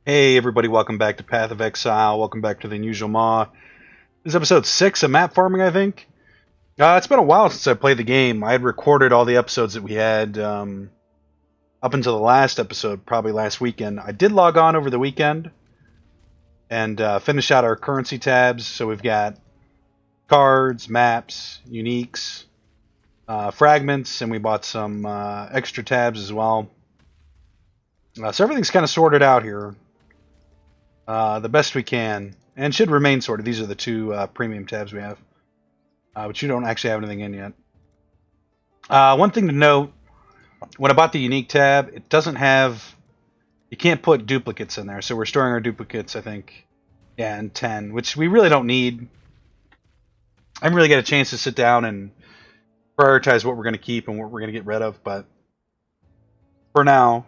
Hey everybody, welcome back to Path of Exile. Welcome back to the Unusual MaW. This is episode 6 of map farming, I think. It's been a while since I played the game. I had recorded all the episodes that we had up until the last episode, probably last weekend. I did log on over the weekend and finish out our currency tabs. So we've got cards, maps, uniques, fragments, and we bought some extra tabs as well. So everything's kind of sorted out here. The best we can, and should remain sorted. These are the two premium tabs we have, but you don't actually have anything in yet. One thing to note, when I bought the unique tab, it doesn't have, you can't put duplicates in there, so we're storing our duplicates, I think, yeah, in 10, which we really don't need. I haven't really got a chance to sit down and prioritize what we're going to keep and what we're going to get rid of, but for now,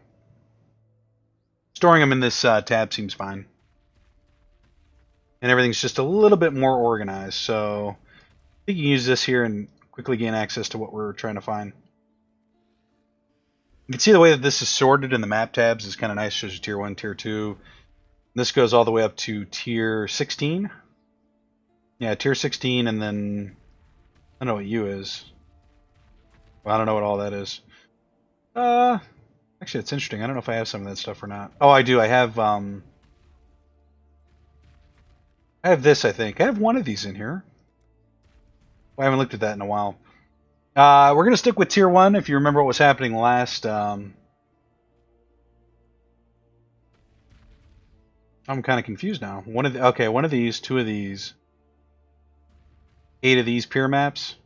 storing them in this tab seems fine. And everything's just a little bit more organized. So I think you can use this here and quickly gain access to what we're trying to find. You can see the way that this is sorted in the map tabs is kind of nice. Shows you tier 1, tier 2. This goes all the way up to tier 16. Yeah, tier 16, and then I don't know what U is. Well, I don't know what all that is. Actually, it's interesting. I don't know if I have some of that stuff or not. Oh, I do. I have this, I think. I have one of these in here. I haven't looked at that in a while. We're going to stick with tier 1 if you remember what was happening last. I'm kind of confused now. One of these, 2 of these, 8 of these peer maps.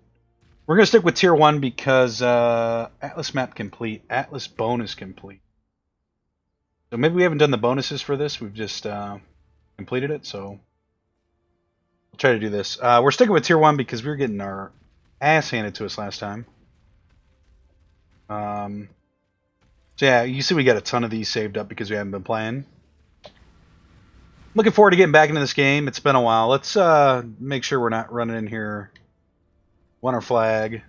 We're going to stick with tier 1 because Atlas map complete, Atlas bonus complete. So maybe we haven't done the bonuses for this. We've just completed it, so we'll try to do this. We're sticking with tier 1 because we were getting our ass handed to us last time. So yeah, you see we got a ton of these saved up because we haven't been playing. Looking forward to getting back into this game. It's been a while. Let's make sure we're not running in here. Want our flag.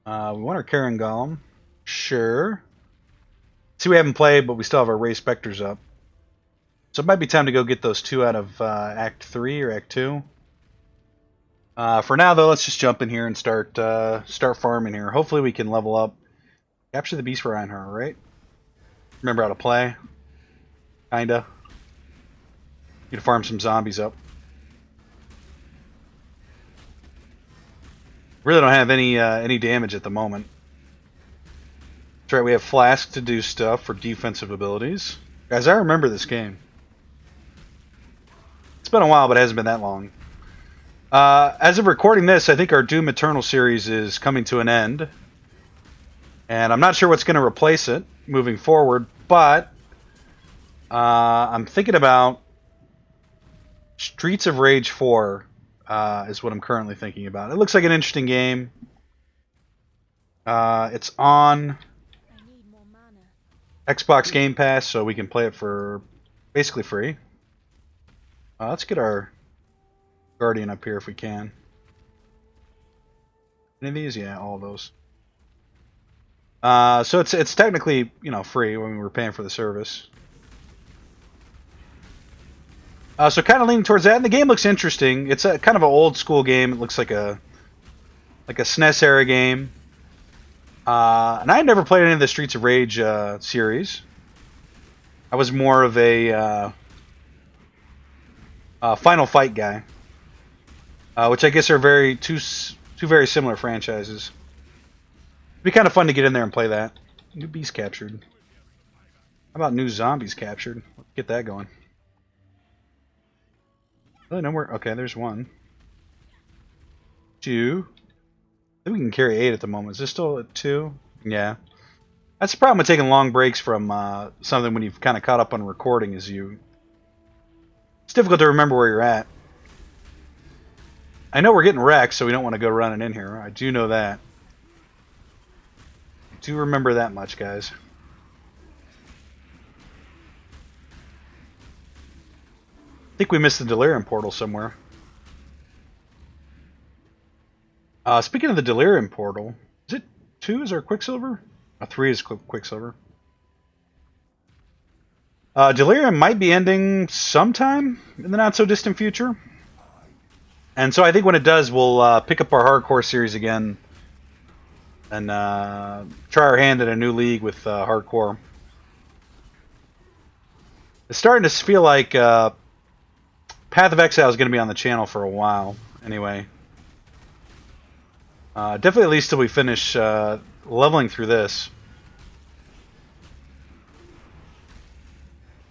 We want our Karen Golem. Sure. See, we haven't played, but we still have our Ray Spectres up. So it might be time to go get those 2 out of Act 3 or Act 2. For now, though, let's just jump in here and start farming here. Hopefully we can level up. Capture the beast for Reinhardt, right? Remember how to play. Kinda. Need to farm some zombies up. Really don't have any damage at the moment. That's right, we have Flask to do stuff for defensive abilities. Guys, I remember this game. It's been a while, but it hasn't been that long. As of recording this, I think our Doom Eternal series is coming to an end. And I'm not sure what's going to replace it moving forward, but I'm thinking about Streets of Rage 4 is what I'm currently thinking about. It looks like an interesting game. It's on Xbox Game Pass, so we can play it for basically free. Let's get our Guardian up here if we can. Any of these? Yeah, all of those. So it's technically, you know, free when we were paying for the service. So kind of leaning towards that, and the game looks interesting. It's a kind of an old school game. It looks like a SNES era game. And I had never played any of the Streets of Rage series. I was more of a Final Fight guy, which I guess are two very similar franchises. It'd be kind of fun to get in there and play that. New beast captured. How about new zombies captured? Let's get that going. Really nowhere. Okay, there's 1. 2. I think we can carry 8 at the moment. Is this still at 2? Yeah. That's the problem with taking long breaks from something when you've kind of caught up on recording. It's difficult to remember where you're at. I know we're getting wrecked, so we don't want to go running in here. I do know that. I do remember that much, guys. I think we missed the Delirium portal somewhere. Speaking of the Delirium portal, is it 2 is our Quicksilver? 3 is Quicksilver. Delirium might be ending sometime in the not-so-distant future. And so I think when it does, we'll pick up our hardcore series again and try our hand at a new league with hardcore. It's starting to feel like Path of Exile is going to be on the channel for a while, anyway. Definitely at least till we finish leveling through this.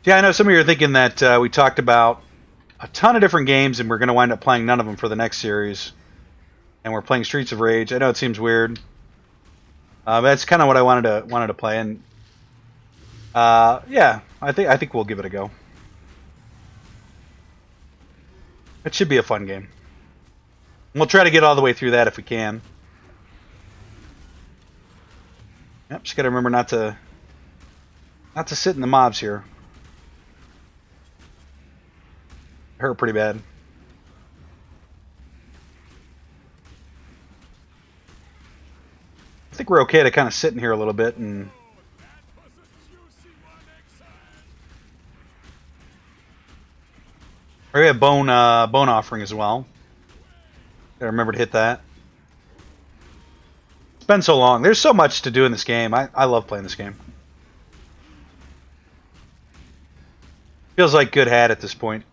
Yeah, I know some of you are thinking that we talked about a ton of different games and we're going to wind up playing none of them for the next series. And we're playing Streets of Rage. I know it seems weird. But that's kind of what I wanted to play. And yeah, I think we'll give it a go. It should be a fun game. We'll try to get all the way through that if we can. Yep, just got to remember not to sit in the mobs here. Hurt pretty bad. I think we're okay to kind of sit in here a little bit and we have bone offering as well. Gotta remember to hit that. It's been so long. There's so much to do in this game. I love playing this game. Feels like good hat at this point.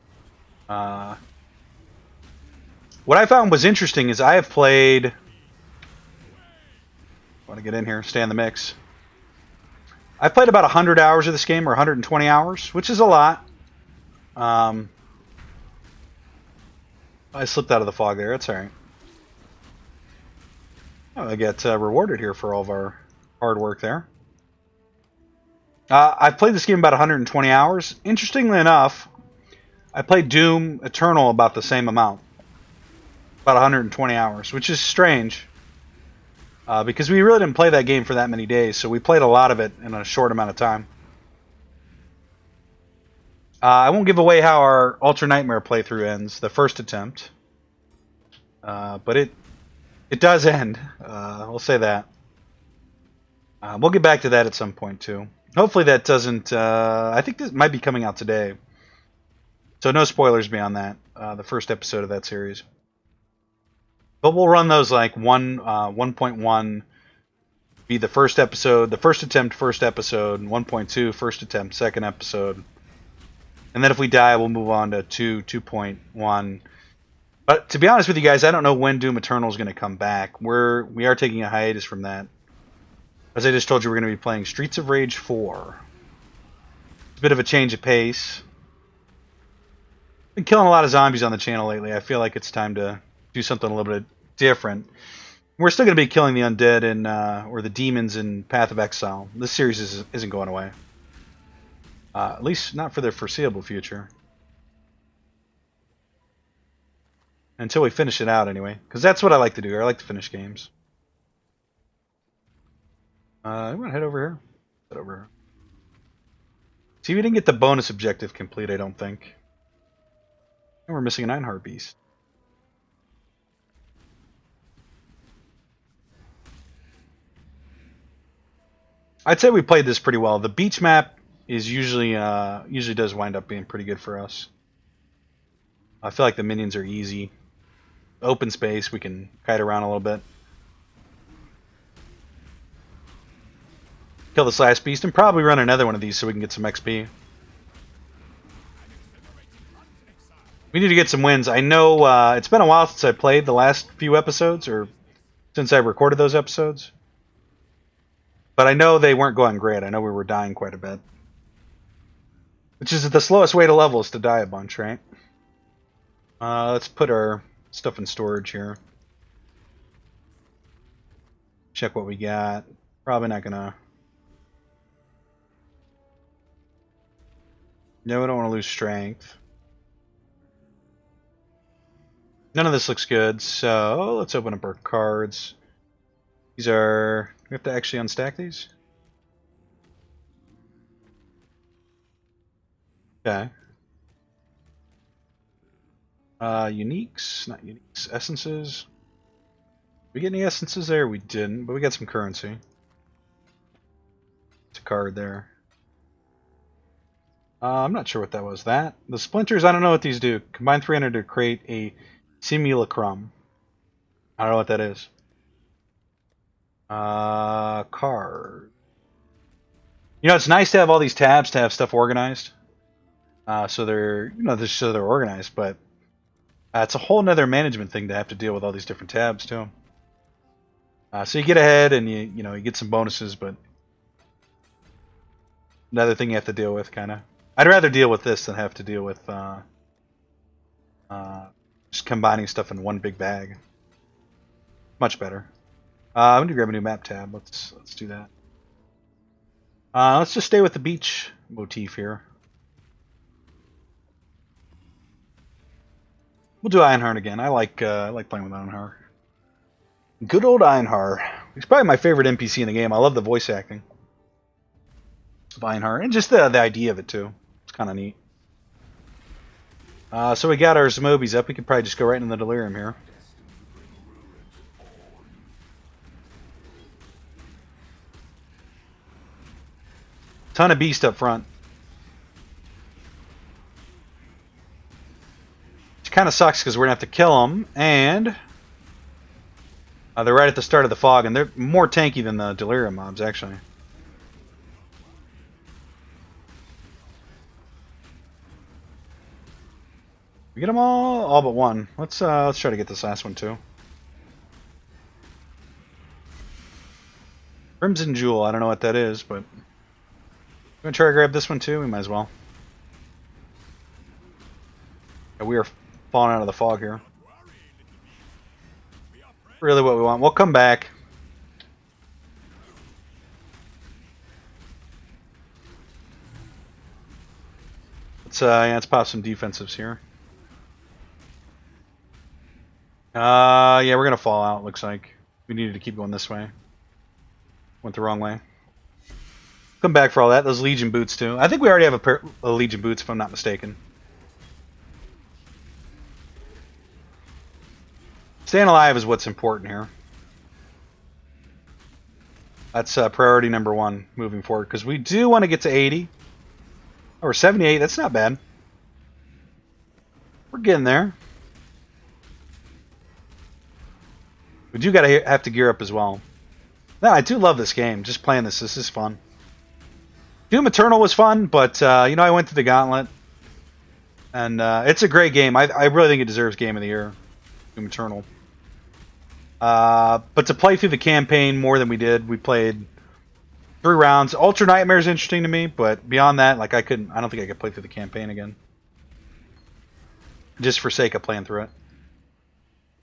What I found was interesting is I have played. Want to get in here, stay in the mix. I've played about 100 hours of this game, or 120 hours, which is a lot. I slipped out of the fog there. That's all right. Oh, I get rewarded here for all of our hard work there. I've played this game about 120 hours. Interestingly enough, I played Doom Eternal about the same amount. About 120 hours, which is strange. Because we really didn't play that game for that many days, so we played a lot of it in a short amount of time. I won't give away how our Ultra Nightmare playthrough ends, the first attempt. But it does end. We'll say that. We'll get back to that at some point, too. Hopefully that doesn't... I think this might be coming out today. So no spoilers beyond that. The first episode of that series. But we'll run those like 1.1 be the first episode, the first attempt, first episode, 1.2, first attempt, second episode. And then if we die, we'll move on to 2.1. But to be honest with you guys, I don't know when Doom Eternal is going to come back. We are taking a hiatus from that. As I just told you, we're going to be playing Streets of Rage 4. It's a bit of a change of pace. Been killing a lot of zombies on the channel lately. I feel like it's time to do something a little bit different. We're still going to be killing the undead and or the demons in Path of Exile. This series isn't going away. At least not for the foreseeable future. Until we finish it out anyway. Because that's what I like to do. I like to finish games. I'm going to head over here. Head over here. See, we didn't get the bonus objective complete, I don't think. And we're missing an Einhard Beast. I'd say we played this pretty well. The beach map is usually does wind up being pretty good for us. I feel like the minions are easy. Open space, we can kite around a little bit. Kill this last beast and probably run another one of these so we can get some XP. We need to get some wins. I know it's been a while since I played the last few episodes, or since I recorded those episodes. But I know they weren't going great. I know we were dying quite a bit. Which is the slowest way to level is to die a bunch, right? Let's put our stuff in storage here. Check what we got. Probably not gonna... No, we don't want to lose strength. None of this looks good, so let's open up our cards. These are... We have to actually unstack these? Okay. Uniques, not uniques. Essences. Did we get any essences there? We didn't, but we got some currency. It's a card there. I'm not sure what that was. That the splinters. I don't know what these do. Combine 300 to create a simulacrum. I don't know what that is. Card. You know, it's nice to have all these tabs to have stuff organized. So they're so they're organized, but it's a whole nother management thing to have to deal with all these different tabs too. So you get ahead and you get some bonuses, but another thing you have to deal with, kind of. I'd rather deal with this than have to deal with just combining stuff in one big bag. Much better. I'm gonna grab a new map tab. Let's do that. Let's just stay with the beach motif here. We'll do Ironheart again. I like playing with Ironheart. Good old Ironheart. He's probably my favorite NPC in the game. I love the voice acting of Ironheart and just the idea of it too. It's kind of neat. So we got our Zombies up. We could probably just go right into the Delirium here. Ton of beast up front. Which kind of sucks because we're going to have to kill them. And they're right at the start of the fog. And they're more tanky than the Delirium mobs, actually. We get them all but one. Let's try to get this last one too. Crimson Jewel. I don't know what that is, but I'm gonna try to grab this one too. We might as well. Yeah, we are falling out of the fog here. Really, what we want. We'll come back. Let's pop some defensives here. Yeah, we're gonna fall out. Looks like we needed to keep going this way. Went the wrong way. Come back for all that. Those Legion boots too. I think we already have a pair of Legion boots, if I'm not mistaken. Staying alive is what's important here. That's priority number one moving forward, because we do want to get to 80 or 78. That's not bad. We're getting there. We do have to gear up as well. No, I do love this game. Just playing this is fun. Doom Eternal was fun, but I went through the gauntlet, and it's a great game. I really think it deserves Game of the Year, Doom Eternal. But to play through the campaign more than we did, we played 3 rounds. Ultra Nightmare is interesting to me, but beyond that, like I don't think I could play through the campaign again, just for sake of playing through it.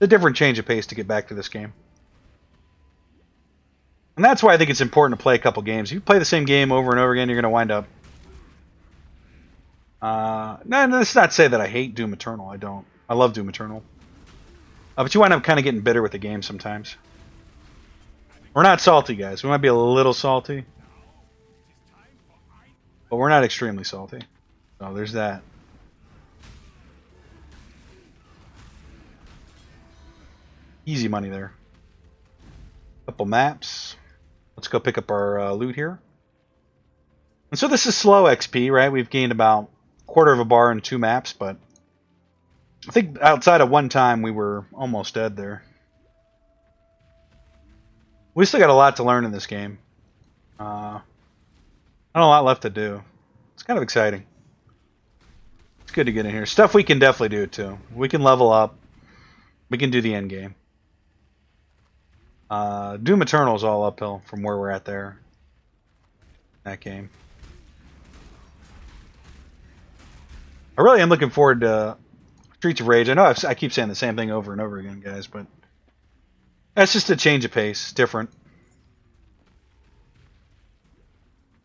It's a different change of pace to get back to this game. And that's why I think it's important to play a couple games. If you play the same game over and over again, you're going to wind up... no, let's not say that I hate Doom Eternal. I don't. I love Doom Eternal. But you wind up kind of getting bitter with the game sometimes. We're not salty, guys. We might be a little salty. But we're not extremely salty. So there's that. Easy money there. Couple maps. Let's go pick up our loot here. And so this is slow XP, right? We've gained about a quarter of a bar in 2 maps, but I think outside of one time we were almost dead there. We still got a lot to learn in this game. Not a lot left to do. It's kind of exciting. It's good to get in here. Stuff we can definitely do too. We can level up. We can do the end game. Doom Eternal is all uphill from where we're at there. That game. I really am looking forward to Streets of Rage. I know I keep saying the same thing over and over again, guys, but that's just a change of pace. Different.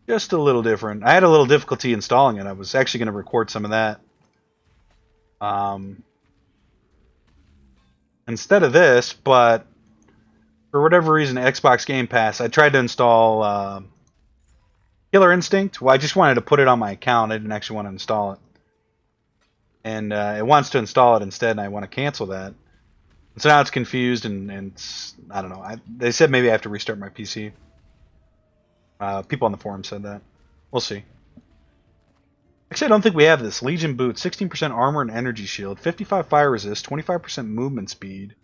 Just a little different. I had a little difficulty installing it. I was actually going to record some of that. Instead of this, but for whatever reason, Xbox Game Pass, I tried to install Killer Instinct. Well, I just wanted to put it on my account. I didn't actually want to install it. And it wants to install it instead, and I want to cancel that. And so now it's confused, and it's, I don't know. They said maybe I have to restart my PC. People on the forum said that. We'll see. Actually, I don't think we have this. Legion Boot, 16% armor and energy shield, 55 fire resist, 25% movement speed,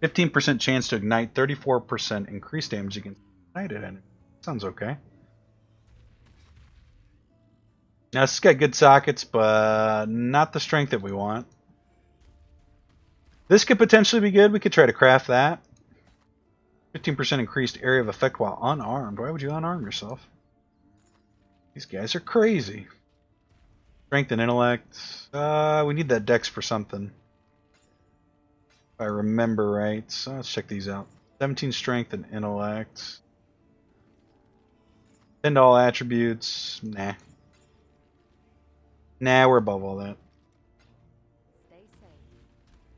15% chance to ignite, 34% increased damage against ignited enemy. Sounds okay. Now, this has got good sockets, but not the strength that we want. This could potentially be good. We could try to craft that. 15% increased area of effect while unarmed. Why would you unarm yourself? These guys are crazy. Strength and intellect. We need that dex for something. If I remember right. So let's check these out. 17 strength and intellect. 10 to all attributes. Nah. Nah, we're above all that.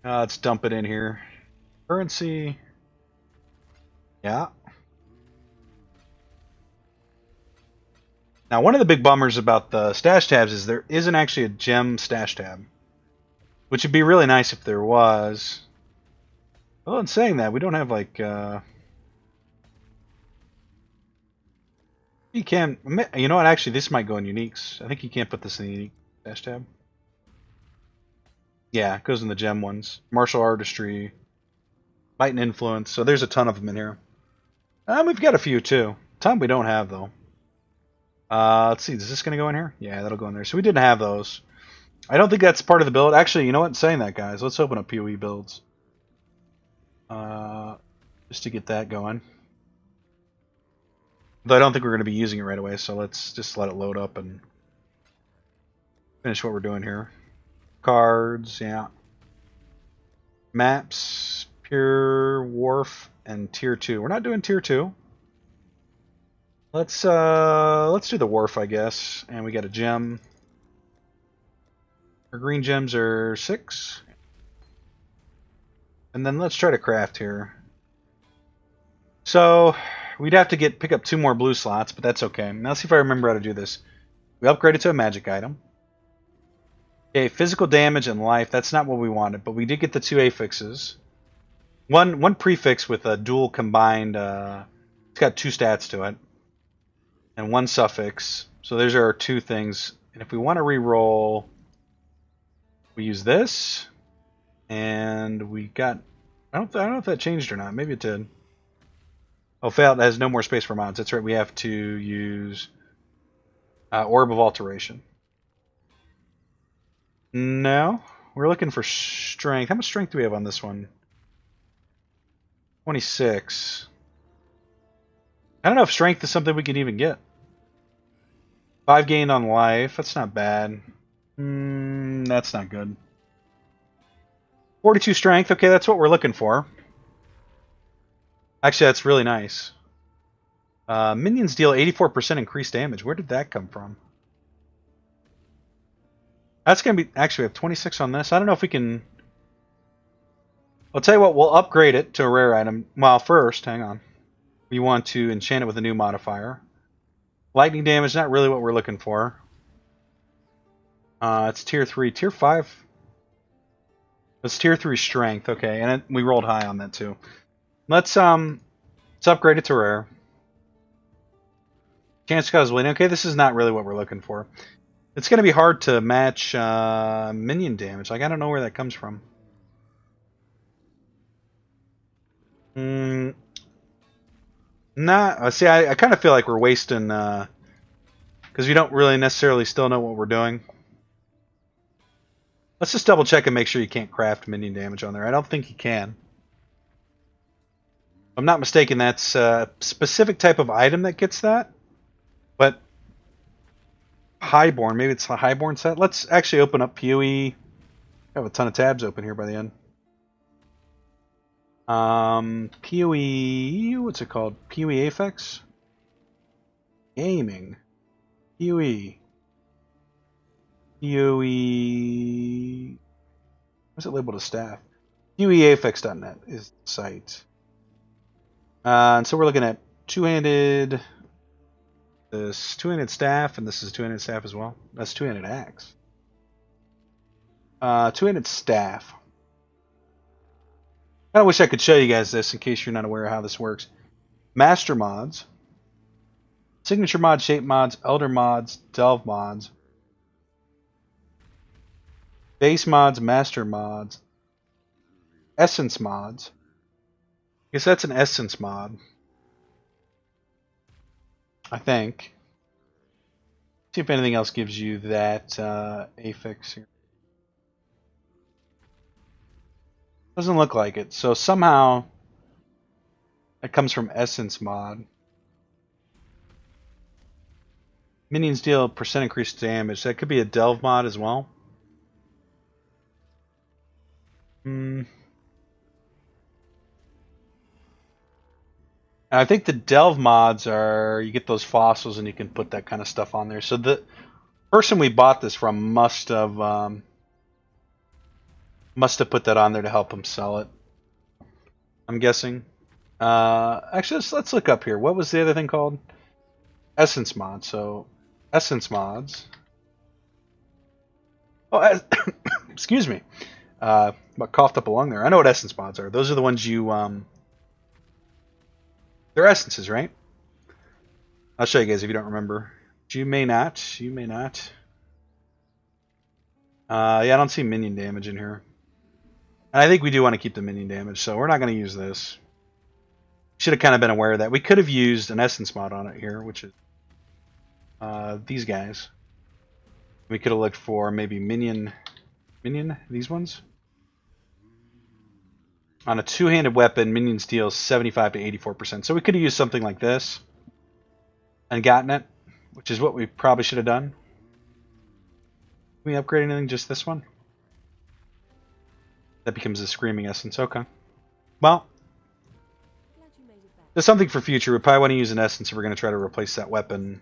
Let's dump it in here. Currency. Yeah. Now, one of the big bummers about the stash tabs is there isn't actually a gem stash tab. Which would be really nice if there was. Well, in saying that, we don't have like... You can... You know what? Actually, this might go in uniques. I think you can't put this in the unique stash tab. Yeah, it goes in the gem ones. Martial artistry. Might and influence. So there's a ton of them in here. We've got a few too. A ton we don't have though. Let's see. Is this going to go in here? Yeah, that'll go in there. So we didn't have those. I don't think that's part of the build. Actually, you know what? Saying that, guys, let's open up PoE builds. Just to get that going. Though I don't think we're going to be using it right away, so let's just let it load up and finish what we're doing here. Cards, yeah. Maps, Pure, Wharf, and Tier 2. We're not doing Tier 2. Let's do the Wharf, I guess. And we got a gem. Our green gems are 6. And then let's try to craft here. So we'd have to pick up 2 more blue slots, but that's okay. Now let's see if I remember how to do this. We upgrade it to a magic item. Okay, physical damage and life, that's not what we wanted, but we did get the 2 affixes. One prefix with a dual combined, it's got 2 stats to it. And 1 suffix. So there's our 2 things. And if we want to re-roll, we use this. And we got, I don't know if that changed or not. Maybe it did. Oh, failed. It has no more space for mods. That's right. We have to use Orb of Alteration. No. We're looking for strength. How much strength do we have on this one? 26. I don't know if strength is something we can even get. 5 gained on life. That's not bad. That's not good. 42 strength. Okay, that's what we're looking for. Actually, that's really nice. Minions deal 84% increased damage. Where did that come from? That's going to be... Actually, we have 26 on this. I don't know if we can... I'll tell you what, we'll upgrade it to a rare item. Well, first, hang on. We want to enchant it with a new modifier. Lightning damage, not really what we're looking for. It's tier 3. Tier 5? It's tier 3 strength. Okay, and we rolled high on that too. Let's upgrade it to rare. Chance to cause bleeding. Okay, this is not really what we're looking for. It's going to be hard to match minion damage. Like, I don't know where that comes from. Nah, see, I kind of feel like we're wasting, because we don't really necessarily still know what we're doing. Let's just double check and make sure you can't craft minion damage on there. I don't think you can. If I'm not mistaken, that's a specific type of item that gets that. But Highborn, maybe it's a Highborn set. Let's actually open up PoE. I have a ton of tabs open here by the end. PoE, what's it called? PoE Apex? Gaming. PoE. PoE. What's it labeled as staff? PoEAfx.net is the site. And so we're looking at two-handed. This two-handed staff, and this is two-handed staff as well. That's two-handed axe. Two-handed staff. I wish I could show you guys this in case you're not aware of how this works. Master mods, signature mods, shape mods, elder mods, delve mods, Base mods, master mods, essence mods. I guess that's an essence mod. I think. See if anything else gives you that affix here. Doesn't look like it. So somehow that comes from essence mod. Minions deal percent increased damage. That could be a delve mod as well. I think the delve mods are you get those fossils and you can put that kind of stuff on there. So the person we bought this from must have put that on there to help him sell it. I'm guessing. Actually, let's look up here. What was the other thing called? Essence mod. So essence mods. Oh, excuse me. But coughed up a lung there. I know what essence mods are. Those are the ones you they're essences, right? I'll show you guys if you don't remember. You may not. You may not. Yeah, I don't see minion damage in here. And I think we do want to keep the minion damage, so we're not going to use this. Should have kind of been aware of that. We could have used an essence mod on it here, which is these guys. We could have looked for maybe minion, these ones. On a two-handed weapon, minions deal 75 to 84%. So we could have used something like this and gotten it, which is what we probably should have done. Can we upgrade anything? Just this one? That becomes a screaming essence. Okay. Well, there's something for future. We probably want to use an essence if we're going to try to replace that weapon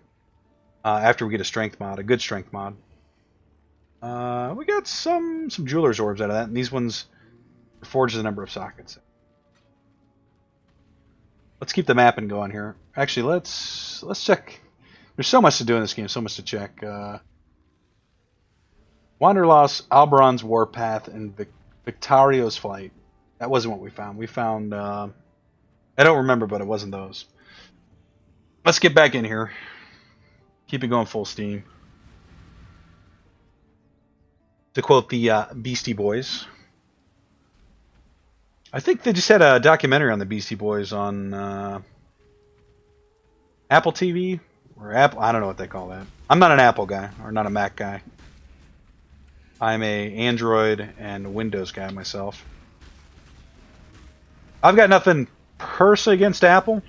after we get a strength mod, a good strength mod. We got some jeweler's orbs out of that, and these ones forge the number of sockets. Let's keep the mapping going here. Actually, let's check. There's so much to do in this game, so much to check. Wanderlost, Alberon's Warpath, and Victario's Flight. That wasn't what we found. We found I don't remember, but it wasn't those. Let's get back in here. Keep it going full steam. To quote the Beastie Boys. I think they just had a documentary on the Beastie Boys on Apple TV or Apple. I don't know what they call that. I'm not an Apple guy or not a Mac guy. I'm a Android and Windows guy myself. I've got nothing personally against Apple.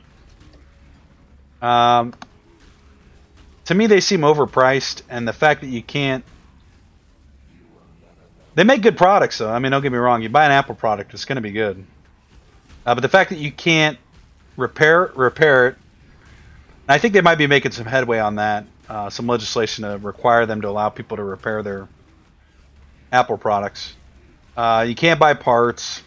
To me, they seem overpriced, and the fact that you can't. They make good products, though. I mean, don't get me wrong. You buy an Apple product, it's going to be good. But the fact that you can't repair it, and I think they might be making some headway on that. Some legislation to require them to allow people to repair their Apple products. You can't buy parts.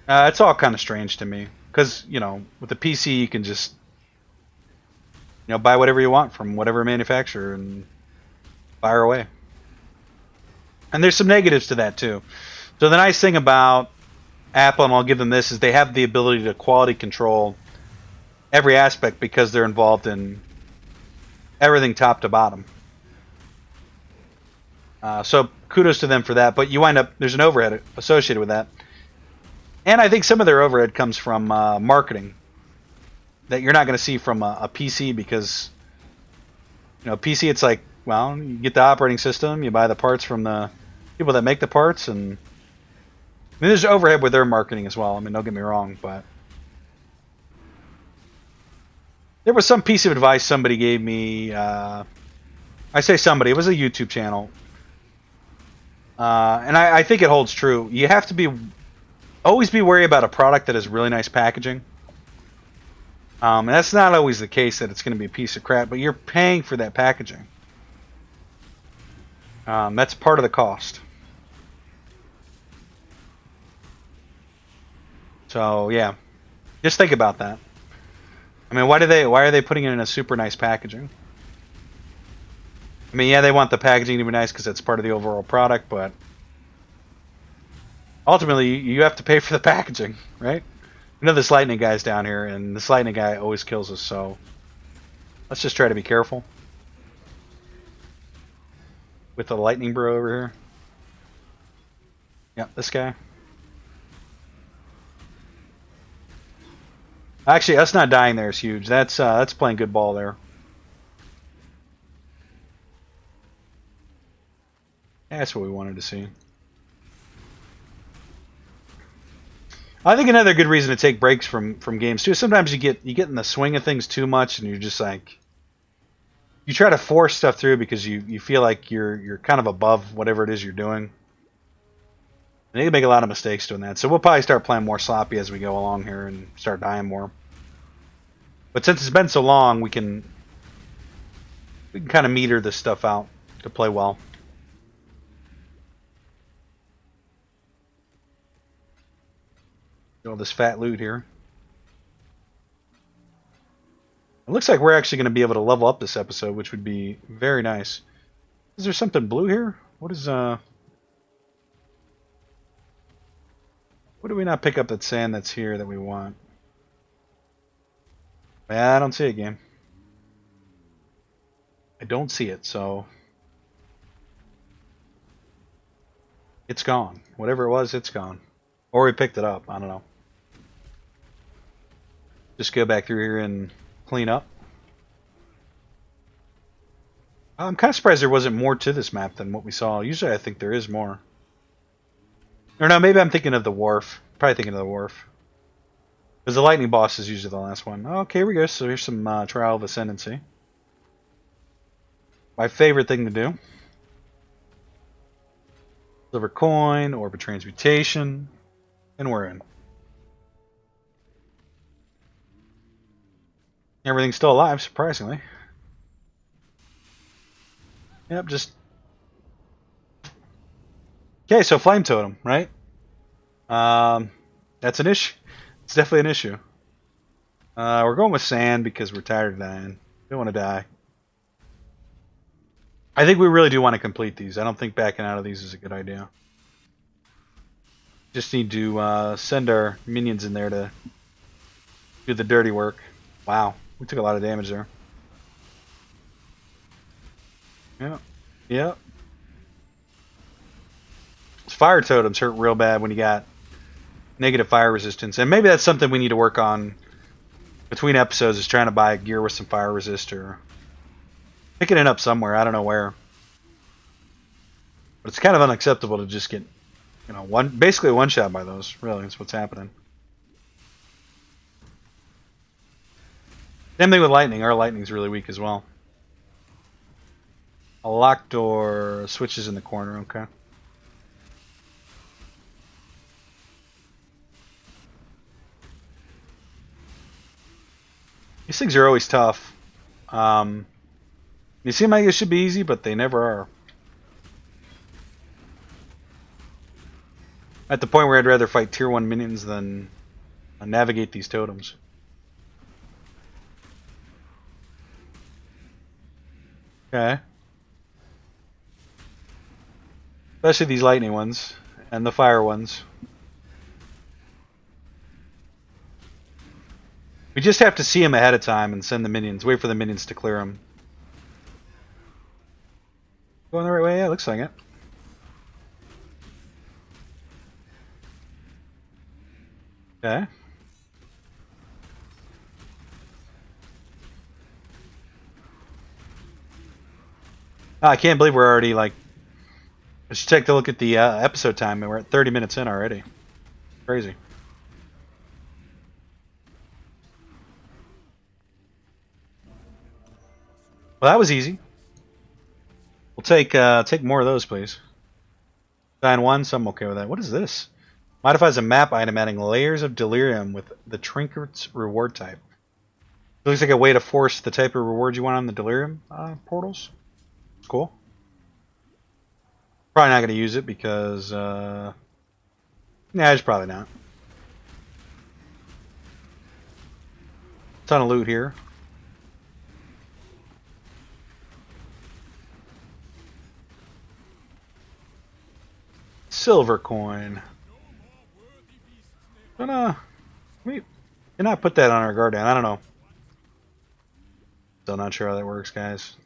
It's all kind of strange to me. Because, with the PC, you can just, buy whatever you want from whatever manufacturer and fire away. And there's some negatives to that too. So the nice thing about Apple, and I'll give them this, is they have the ability to quality control every aspect because they're involved in everything top to bottom. So kudos to them for that. But you wind up, there's an overhead associated with that. And I think some of their overhead comes from marketing that you're not going to see from a PC because, PC it's like, well, you get the operating system, you buy the parts from the people that make the parts, and there's overhead with their marketing as well. I mean, don't get me wrong, but there was some piece of advice somebody gave me. I say somebody, it was a YouTube channel, and I think it holds true. You have to always be wary about a product that has really nice packaging. And that's not always the case that it's going to be a piece of crap, but you're paying for that packaging. That's part of the cost. So yeah, just think about that. I mean, why are they putting it in a super nice packaging? I mean, yeah, they want the packaging to be nice because it's part of the overall product, but ultimately you have to pay for the packaging, right? This lightning guy's down here, and this lightning guy always kills us, so let's just try to be careful with the lightning bro over here. Yeah, this guy. Actually, us not dying there is huge. That's playing good ball there. That's what we wanted to see. I think another good reason to take breaks from games too. Sometimes you get in the swing of things too much, and you're just like, you try to force stuff through because you feel like you're kind of above whatever it is you're doing. And you can make a lot of mistakes doing that. So we'll probably start playing more sloppy as we go along here and start dying more. But since it's been so long, we can kind of meter this stuff out to play well. All this fat loot here. It looks like we're actually going to be able to level up this episode, which would be very nice. Is there something blue here? What is What do we not pick up that sand that's here that we want? I don't see it, game. I don't see it, so it's gone. Whatever it was, it's gone. Or we picked it up. I don't know. Just go back through here and clean up. I'm kind of surprised there wasn't more to this map than what we saw. Usually I think there is more. Or no, maybe I'm thinking of the wharf. Probably thinking of the wharf. Because the lightning boss is usually the last one. Okay, here we go. So here's some Trial of Ascendancy. My favorite thing to do. Silver coin, orb of transmutation, and we're in. Everything's still alive, surprisingly. Yep, just... Okay, so flame totem, right? That's an issue. It's definitely an issue. We're going with sand because we're tired of dying. Don't want to die. I think we really do want to complete these. I don't think backing out of these is a good idea. Just need to send our minions in there to do the dirty work. Wow, we took a lot of damage there. Yeah, yeah. Fire totems hurt real bad when you got negative fire resistance, and maybe that's something we need to work on between episodes. Is trying to buy gear with some fire resist or picking it up somewhere. I don't know where, but it's kind of unacceptable to just get, you know, basically one shot by those. Really, that's what's happening. Same thing with lightning. Our lightning's really weak as well. A locked door, switches in the corner. Okay. These things are always tough. They seem like it should be easy, but they never are. At the point where I'd rather fight tier 1 minions than navigate these totems. Okay. Especially these lightning ones and the fire ones. We just have to see them ahead of time and send the minions. Wait for the minions to clear them. Going the right way? Yeah, looks like it. Okay. I can't believe we're already like... I should take a look at the episode time, and we're at 30 minutes in already. Crazy. Well, that was easy. We'll take more of those, please. Sign one, so I'm okay with that. What is this? Modifies a map item, adding layers of Delirium with the Trinket's reward type. It looks like a way to force the type of reward you want on the Delirium portals. Cool. Probably not going to use it because... nah, it's probably not. Ton of loot here. Silver coin. But we cannot put that on our guard down. I don't know. Still not sure how that works, guys.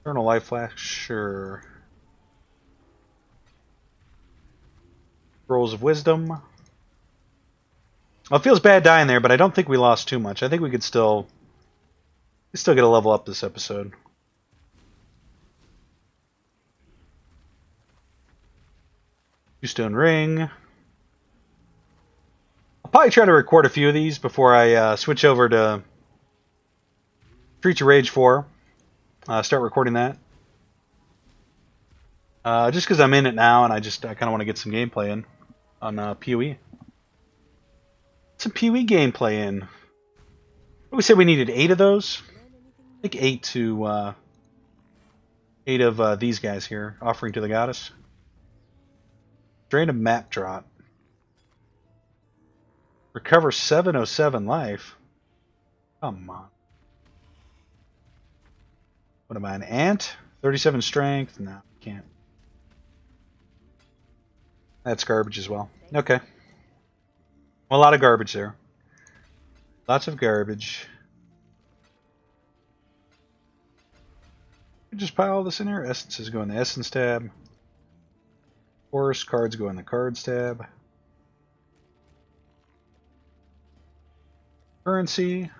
Eternal Life Flash, sure. Scrolls of Wisdom. Well, it feels bad dying there, but I don't think we lost too much. I think we could still get a level up this episode. Two-Stone Ring. I'll probably try to record a few of these before I switch over to Streets of Rage 4. Start recording that. Just because I'm in it now, and I kind of want to get some gameplay in on PoE. Some PoE gameplay in. We said we needed 8 of those. I think 8 to 8 of these guys here. Offering to the goddess. Drain a map drop. Recover 707 life. Come on. What am I, an ant? 37 strength? No, can't. That's garbage as well. Okay. Well, a lot of garbage there. Lots of garbage. Just pile all this in here. Essences go in the Essence tab. Forest cards go in the Cards tab. Currency.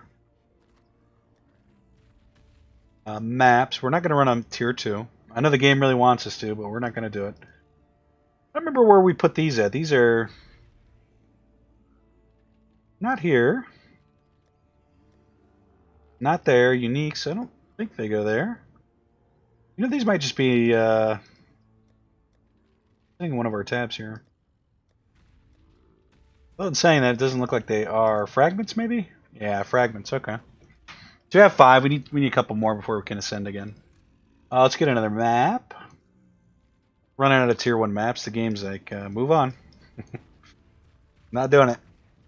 Maps. We're not going to run on tier 2. I know the game really wants us to, but we're not going to do it. I don't remember where we put these at. These are not here. Not there. Uniques. I don't think they go there. You know, these might just be I think one of our tabs here. Well, in saying that, it doesn't look like they are fragments. Maybe. Yeah, fragments. Okay. So we have 5. We need a couple more before we can ascend again. Let's get another map. Running out of tier 1 maps. The game's like, move on. Not doing it.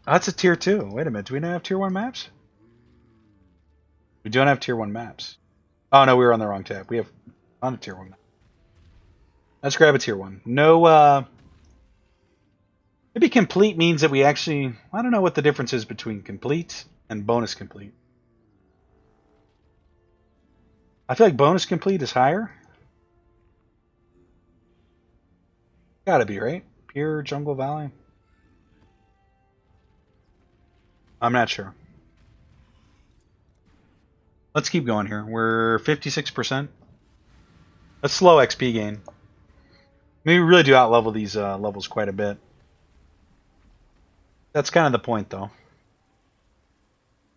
Oh, that's a tier 2. Wait a minute. Do we not have tier 1 maps? We don't have tier 1 maps. Oh no, we were on the wrong tab. We have on a tier 1 map. Let's grab a tier 1. No, maybe complete means that we actually, I don't know what the difference is between complete and bonus complete. I feel like bonus complete is higher. Gotta be, right? Pure Jungle Valley. I'm not sure. Let's keep going here. We're 56%. That's slow XP gain. We really do outlevel these levels quite a bit. That's kind of the point, though.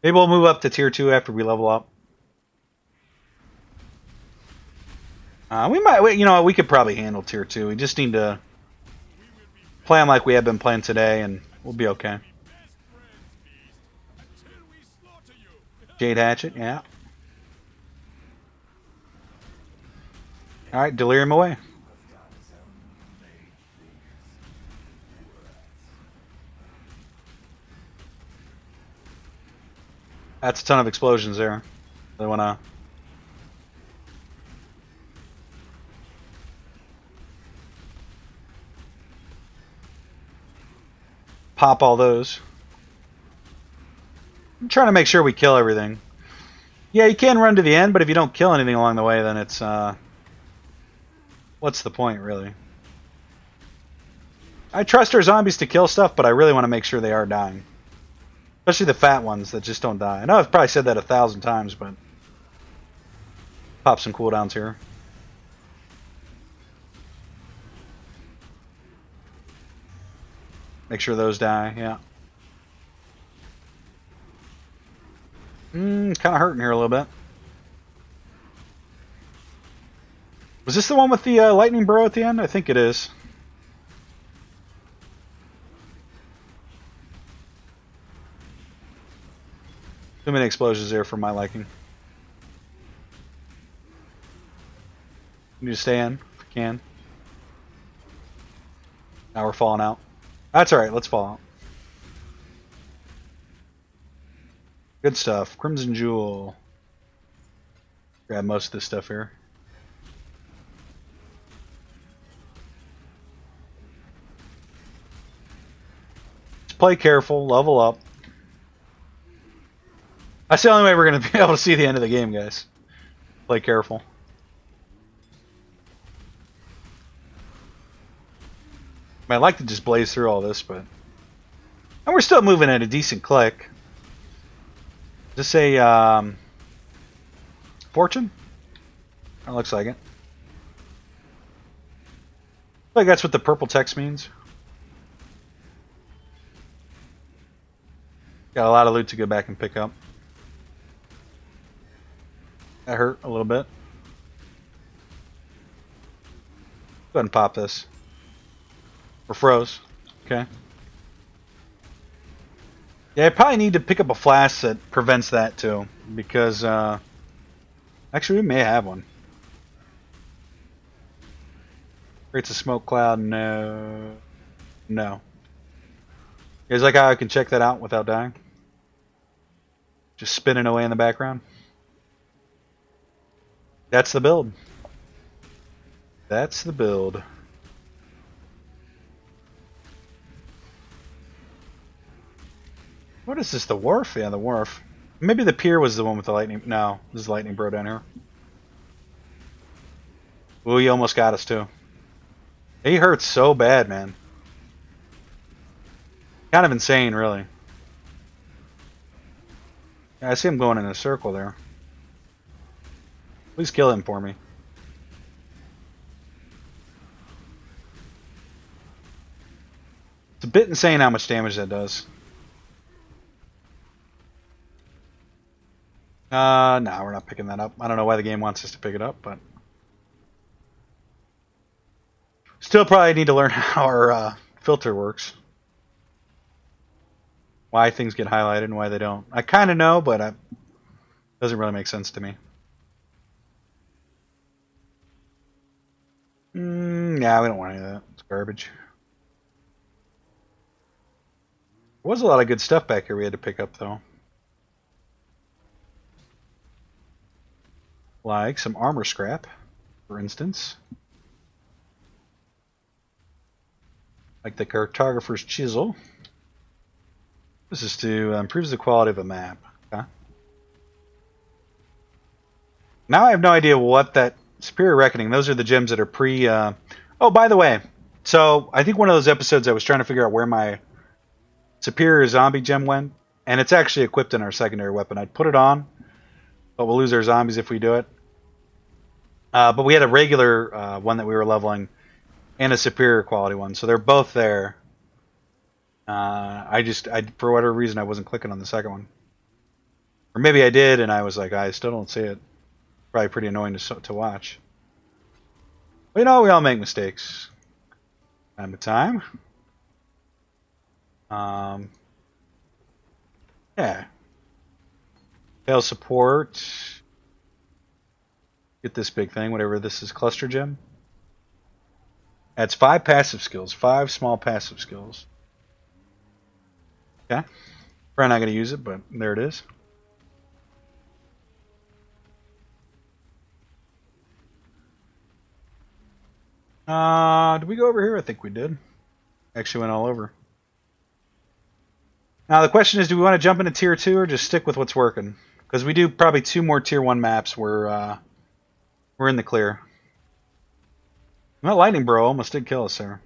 Maybe we'll move up to tier 2 after we level up. We might, you know, we could probably handle tier 2. We just need to plan like we have been playing today, and we'll be okay. Jade Hatchet, yeah. Alright, Delirium away. That's a ton of explosions there. They want to... pop all those. I'm trying to make sure we kill everything. Yeah, you can run to the end, but if you don't kill anything along the way, then it's... what's the point, really? I trust our zombies to kill stuff, but I really want to make sure they are dying. Especially the fat ones that just don't die. I know I've probably said that 1,000 times, but... pop some cooldowns here. Make sure those die, yeah. Kind of hurting here a little bit. Was this the one with the lightning burrow at the end? I think it is. Too many explosions there for my liking. You need to stay in if you can. Now we're falling out. That's alright, let's fall out. Good stuff. Crimson Jewel. Grab most of this stuff here. Just play careful, level up. That's the only way we're going to be able to see the end of the game, guys. Play careful. I'd like to just blaze through all this, but... And we're still moving at a decent click. Just say, Fortune? That looks like it. I think that's what the purple text means. Got a lot of loot to go back and pick up. That hurt a little bit. Go ahead and pop this. We're froze. Okay. Yeah, I probably need to pick up a flask that prevents that too. Because, actually we may have one. Creates a smoke cloud. No. No. Is like how I can check that out without dying? Just spinning away in the background. That's the build. That's the build. What is this? The wharf? Yeah, the wharf. Maybe the pier was the one with the lightning. No, this is lightning bro down here. Ooh, he almost got us too. He hurts so bad, man. Kind of insane, really. Yeah, I see him going in a circle there. Please kill him for me. It's a bit insane how much damage that does. No, we're not picking that up. I don't know why the game wants us to pick it up, but... Still probably need to learn how our filter works. Why things get highlighted and why they don't. I kind of know, but it doesn't really make sense to me. Yeah, we don't want any of that. It's garbage. There was a lot of good stuff back here we had to pick up, though. Like some armor scrap, for instance. Like the cartographer's chisel. This is to improve the quality of a map. Okay. Now I have no idea what that Superior Reckoning. Those are the gems that are pre. Oh, by the way, so I think one of those episodes I was trying to figure out where my Superior Zombie gem went, and it's actually equipped in our secondary weapon. I'd put it on, but we'll lose our zombies if we do it. But we had a regular one that we were leveling, and a superior quality one, so they're both there. I for whatever reason I wasn't clicking on the second one, or maybe I did and I was like, I still don't see it. Probably pretty annoying to watch. But you know, we all make mistakes. Time to time. Yeah. Fail support. Get this big thing, whatever this is, cluster gem. Adds 5 passive skills, 5 small passive skills. Okay. Probably not going to use it, but there it is. Did we go over here? I think we did. Actually went all over. Now the question is, do we want to jump into tier 2 or just stick with what's working? Because we do probably 2 more tier 1 maps where we're in the clear. That lightning bro almost did kill us there.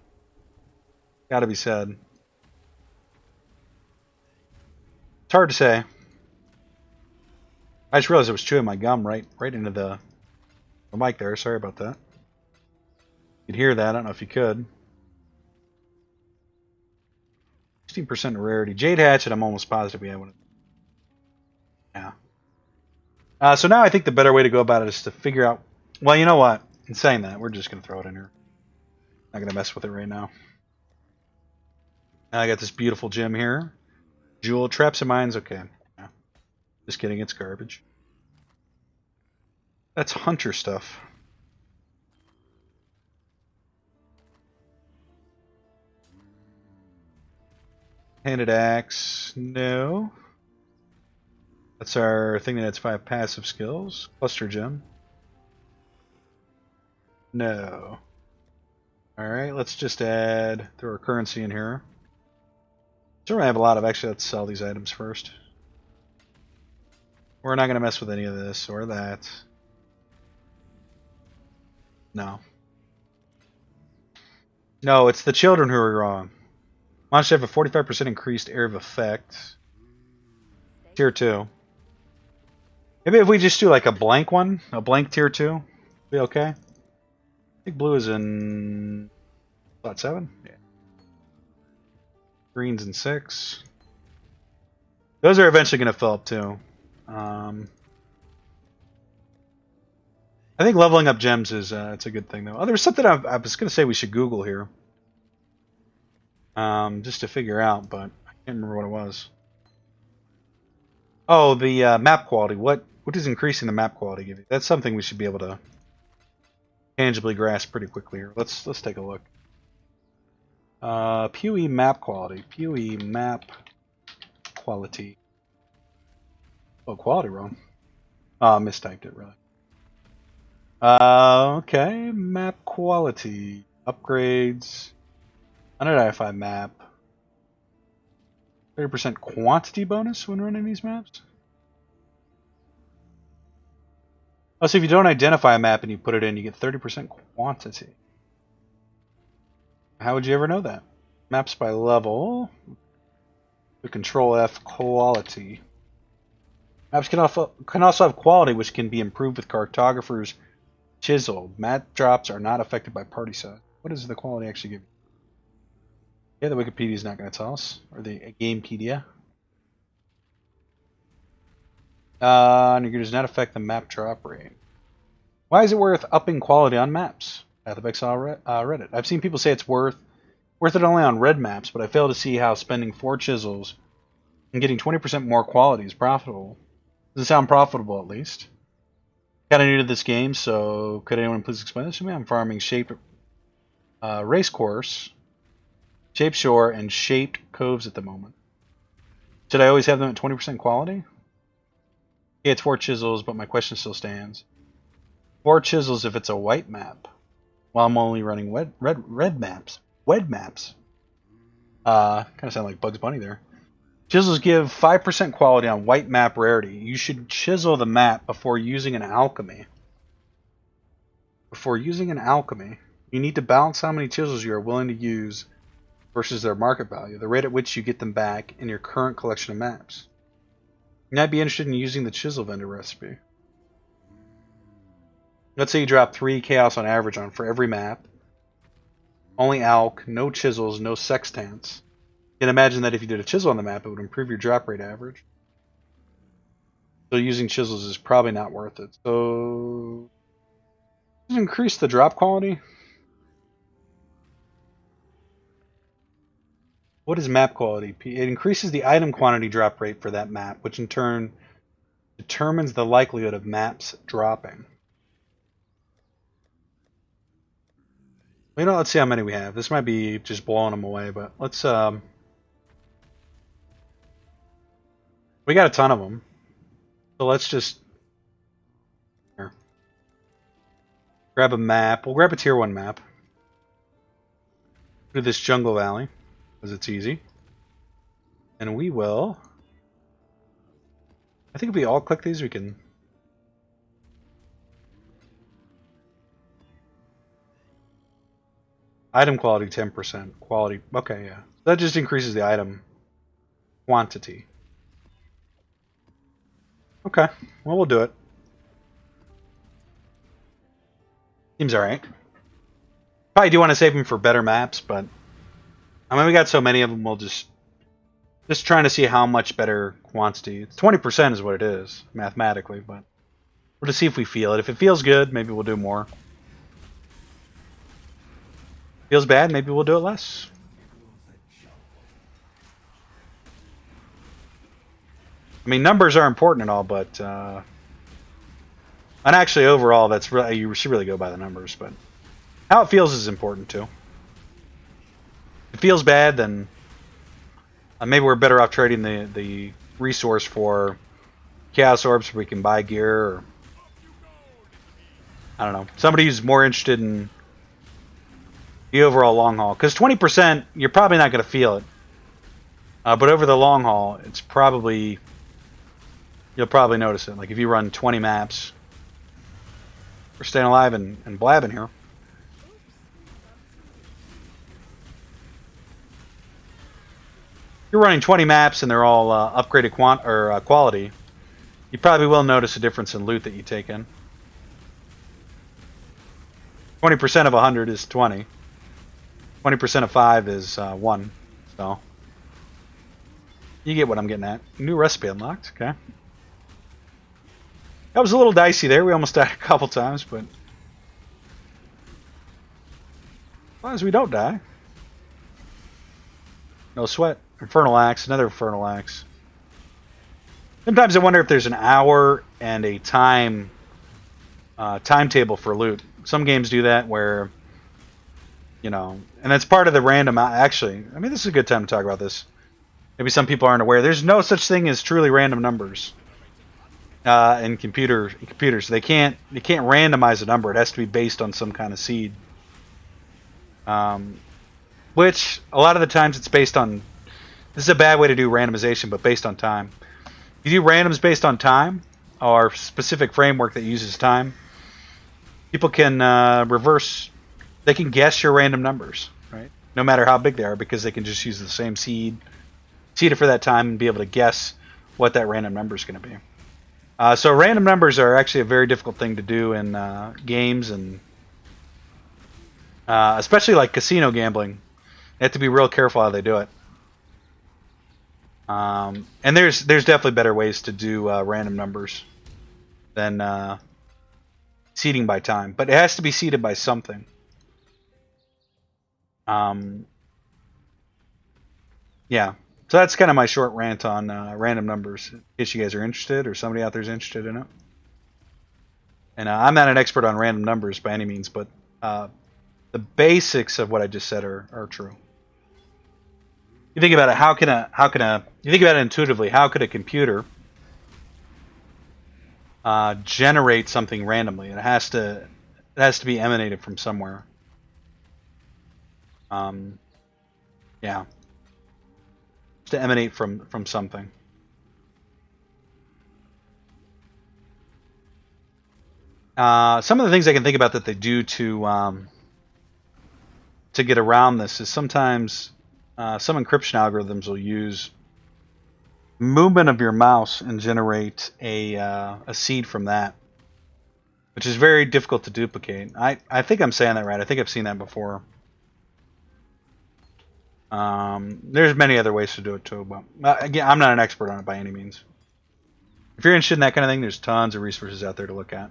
Gotta be said. It's hard to say. I just realized I was chewing my gum right into the mic there. Sorry about that. You could hear that. I don't know if you could. 16% rarity. Jade Hatchet, I'm almost positive we have one. Yeah. So now I think the better way to go about it is to figure out... Well, you know what? In saying that, we're just going to throw it in here. Not going to mess with it right now. Now I got this beautiful gem here. Jewel traps and mines. Okay. Yeah. Just kidding. It's garbage. That's hunter stuff. Handed axe. No. That's our thing that adds 5 passive skills. Cluster gem. No. Alright, let's just add, throw our currency in here. So I have a lot of, actually let's sell these items first. We're not going to mess with any of this or that. No. No, it's the children who are wrong. Monsters have a 45% increased area of effect. Tier 2. Maybe if we just do like a blank one, a blank tier 2, be okay. I think blue is in slot 7. Yeah. Green's in 6. Those are eventually going to fill up too. I think leveling up gems is it's a good thing though. Oh, there's something I was going to say we should Google here, just to figure out, but I can't remember what it was. Oh, the map quality. What does increasing the map quality give you? That's something we should be able to tangibly grasp pretty quickly here. Let's take a look. PoE map quality. PoE map quality. Oh, quality wrong. Oh, I mistyped it really. Okay, map quality, upgrades, 100 i5 map, 30% quantity bonus when running these maps. Oh, so if you don't identify a map and you put it in, you get 30% quantity. How would you ever know that? Maps by level. The Control F quality. Maps can also have quality, which can be improved with cartographers. Chiseled. Map drops are not affected by party size. What does the quality actually give you? Yeah, the Wikipedia is not going to tell us. Or the Gamepedia. Does not affect the map drop rate. Why is it worth upping quality on maps? Path of Exile Reddit. I've seen people say it's worth it only on red maps, but I fail to see how spending 4 chisels and getting 20% more quality is profitable. Doesn't sound profitable, at least. Kind of new to this game, so could anyone please explain this to me? I'm farming shaped racecourse, shaped shore, and shaped coves at the moment. Should I always have them at 20% quality? Yeah, it's 4 chisels, but my question still stands. 4 chisels if it's a white map, while I'm only running red maps. Wed maps. Kind of sound like Bugs Bunny there. Chisels give 5% quality on white map rarity. You should chisel the map before using an alchemy. Before using an alchemy, you need to balance how many chisels you are willing to use versus their market value, the rate at which you get them back in your current collection of maps. You might be interested in using the chisel vendor recipe. Let's say you drop 3 chaos on average on for every map. Only alch, no chisels, no sextants. You can imagine that if you did a chisel on the map, it would improve your drop rate average. So using chisels is probably not worth it. So does it increase the drop quality? What is map quality? It increases the item quantity drop rate for that map, which in turn determines the likelihood of maps dropping. Let's see how many we have. This might be just blowing them away, but let's we got a ton of them. So let's just here. Grab a map. We'll grab a tier 1 map. Do this Jungle Valley, because it's easy. And we will... I think if we all click these, we can... Item quality 10%. Quality... Okay, yeah. That just increases the item quantity. Okay, well, we'll do it. Seems alright. Probably do want to save them for better maps, but... I mean, we got so many of them, we'll just trying to see how much better quantity. It's 20% is what it is, mathematically, but... We'll just see if we feel it. If it feels good, maybe we'll do more. Feels bad, maybe we'll do it less. I mean, numbers are important and all, but and actually overall, that's really, you should really go by the numbers. But how it feels is important too. If it feels bad, then maybe we're better off trading the resource for chaos orbs so we can buy gear. Or, I don't know, somebody who's more interested in the overall long haul. Because 20%, you're probably not going to feel it. But over the long haul, it's probably... You'll probably notice it. Like if you run 20 maps, we're staying alive and blabbing here. you're running 20 maps and they're all upgraded quality, you probably will notice a difference in loot that you take in. 20% of 100 is 20. 20% of 5 is 1. So you get what I'm getting at. New recipe unlocked. Okay. That was a little dicey there. We almost died a couple times, but as long as we don't die. No sweat. Infernal Axe. Another Infernal Axe. Sometimes I wonder if there's an hour and a timetable for loot. Some games do that where, you know, and that's part of the random. Actually, I mean, this is a good time to talk about this. Maybe some people aren't aware. There's no such thing as truly random numbers in computers. They can't randomize a number. It has to be based on some kind of seed. Which a lot of the times it's based on. This is a bad way to do randomization, but based on time. If you do randoms based on time or specific framework that uses time, people can reverse. They can guess your random numbers, right? No matter how big they are, because they can just use the same seed it for that time, and be able to guess what that random number is going to be. So random numbers are actually a very difficult thing to do in games, and especially like casino gambling. They have to be real careful how they do it. And there's definitely better ways to do random numbers than seeding by time, but it has to be seeded by something. Yeah. So that's kind of my short rant on random numbers, in case you guys are interested, or somebody out there is interested in it. And I'm not an expert on random numbers by any means, but the basics of what I just said are true. You think about it, you think about it intuitively, how could a computer generate something randomly? It has to be emanated from somewhere. Yeah. To emanate from something. Some of the things I can think about that they do to get around this is sometimes some encryption algorithms will use movement of your mouse and generate a seed from that, which is very difficult to duplicate. I think I'm saying that right. I think I've seen that before. There's many other ways to do it too, but again, I'm not an expert on it by any means. If you're interested in that kind of thing, there's tons of resources out there to look at.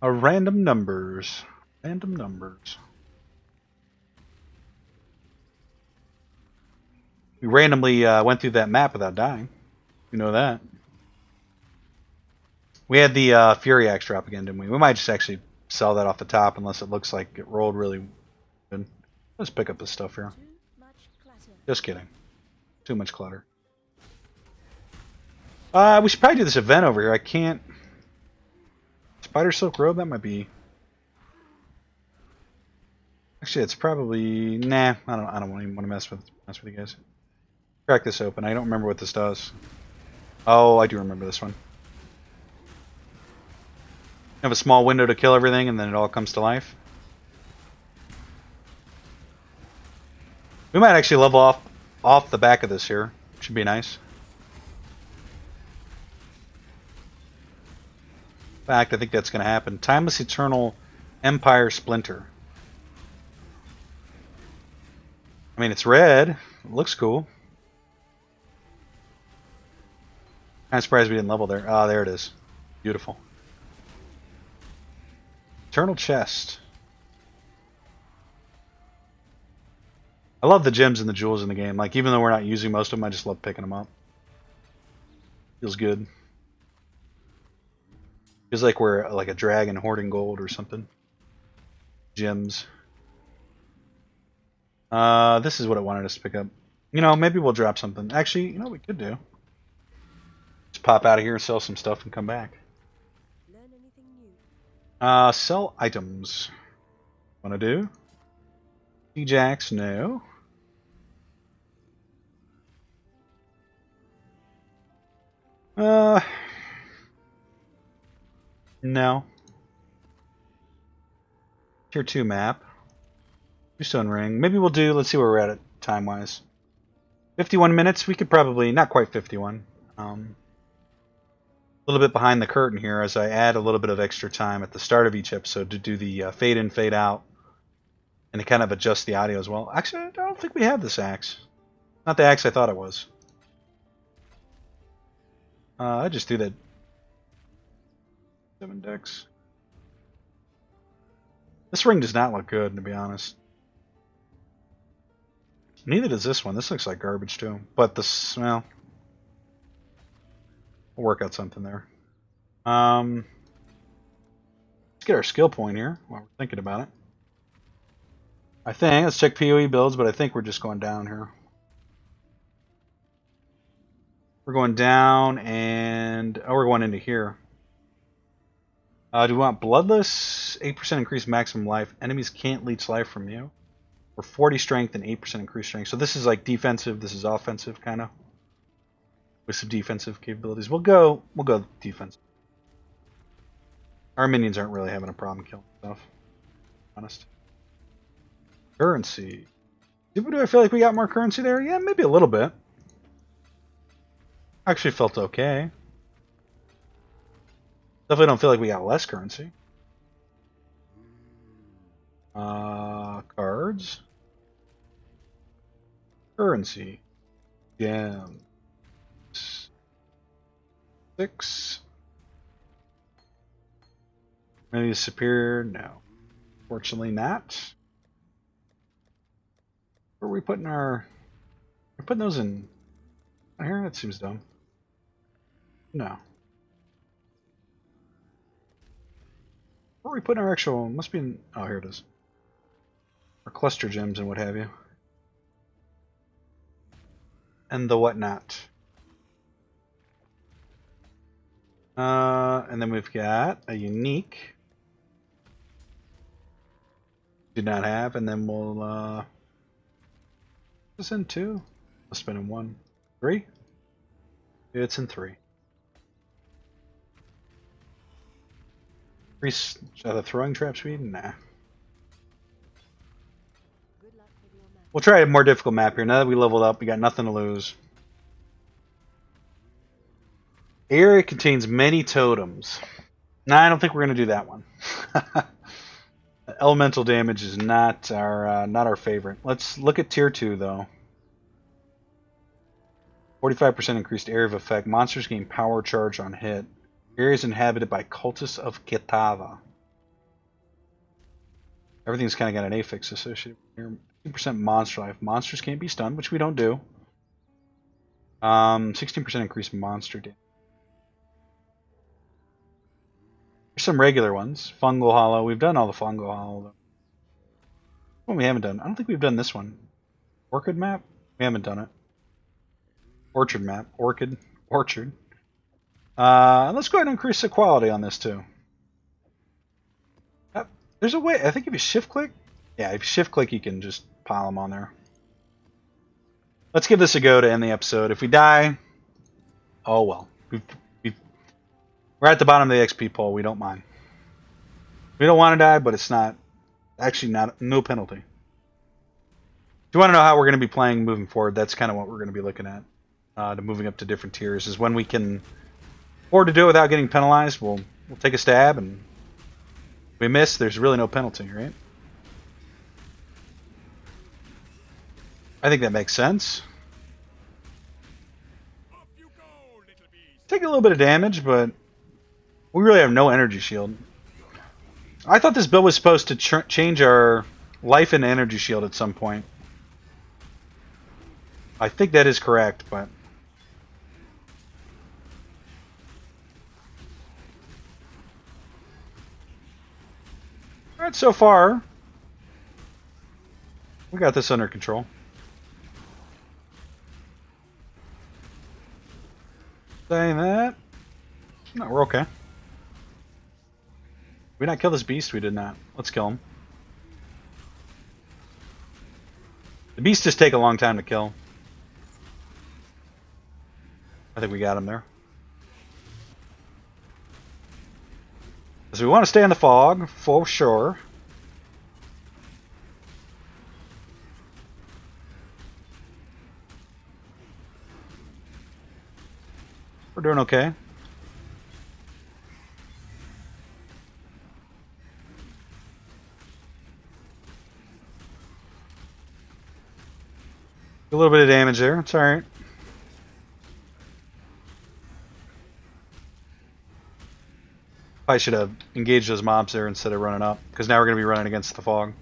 Random numbers. Random numbers. We randomly went through that map without dying. You know that. We had the Fury Axe drop again, didn't we? We might just actually sell that off the top unless it looks like it rolled really good. Let's pick up this stuff here. Just kidding. Too much clutter. We should probably do this event over here. I can't. Spider Silk Robe? That might be. Actually, it's probably. Nah, I don't even want to mess with you guys. Crack this open. I don't remember what this does. Oh, I do remember this one. Have a small window to kill everything, and then it all comes to life. We might actually level off the back of this here. Should be nice. In fact, I think that's going to happen. Timeless Eternal Empire Splinter. I mean, it's red. It looks cool. Kind of surprised we didn't level there. Ah, there it is. Beautiful. Eternal Chest. I love the gems and the jewels in the game. Like, even though we're not using most of them, I just love picking them up. Feels good. Feels like we're like a dragon hoarding gold or something. Gems. This is what I wanted us to pick up. You know, maybe we'll drop something. Actually, you know what we could do? Just pop out of here and sell some stuff and come back. Sell items. Wanna do? T-Jacks, no. No. Tier 2 map. Stone Ring. Maybe we'll do, let's see where we're at. time-wise. 51 minutes, we could probably, not quite 51. A little bit behind the curtain here as I add a little bit of extra time at the start of each episode to do the fade in, fade out, and to kind of adjust the audio as well. Actually, I don't think we have this axe. Not the axe I thought it was. I just threw that 7 decks. This ring does not look good, to be honest. Neither does this one. This looks like garbage too. But the smell. We'll work out something there. Let's get our skill point here while we're thinking about it. I think, let's check PoE builds, but I think we're just going down here. We're going down and, oh, we're going into here. Do we want Bloodless? 8% increased maximum life. Enemies can't leech life from you. Or 40 strength and 8% increased strength. So this is like defensive, this is offensive kind of. With some defensive capabilities. We'll go defensive. Our minions aren't really having a problem killing stuff. Honest. Currency. Do I feel like we got more currency there? Yeah, maybe a little bit. Actually felt okay. Definitely don't feel like we got less currency. Cards. Currency. Gems. 6. Maybe superior? No. Fortunately not. Where are we putting our... We're putting those in... Here? That seems dumb. No. Where are we putting our actual... Must be in... Oh, here it is. Our cluster gems and what have you. And the whatnot. And then we've got a unique. Do not have, and then we'll this in 2. I'll spin in 1. 3? It's in 3. Increase the throwing trap speed? Nah. We'll try a more difficult map here. Now that we leveled up, we got nothing to lose. Area contains many totems. Nah, I don't think we're going to do that one. Elemental damage is not our favorite. Let's look at tier 2 though. 45% increased area of effect. Monsters gain power charge on hit. Area is inhabited by cultists of Kitava. Everything's kind of got an affix associated with here. 2% monster life. Monsters can't be stunned, which we don't do. 16% increased monster damage. There's some regular ones. Fungal Hollow. We've done all the Fungal Hollow. One we haven't done. I don't think we've done this one. Orchid map? We haven't done it. Orchard map. Orchid. Orchard. Let's go ahead and increase the quality on this too. There's a way. I think if you shift click. Yeah, if you shift click, you can just pile them on there. Let's give this a go to end the episode. If we die, oh well. We're at the bottom of the XP poll. We don't mind. We don't want to die, but it's not actually no penalty. If you want to know how we're going to be playing moving forward, that's kind of what we're going to be looking at. To moving up to different tiers is when we can afford to do it without getting penalized. We'll take a stab, and if we miss, there's really no penalty, right? I think that makes sense. Take a little bit of damage, but we really have no energy shield. I thought this build was supposed to change our life and energy shield at some point. I think that is correct, but... Alright, so far, we got this under control. Saying that... No, we're okay. Did we not kill this beast? We did not. Let's kill him. The beasts just take a long time to kill. I think we got him there. So we want to stay in the fog, for sure. We're doing okay. A little bit of damage there. It's alright. Probably should have engaged those mobs there instead of running up, because now we're going to be running against the fog.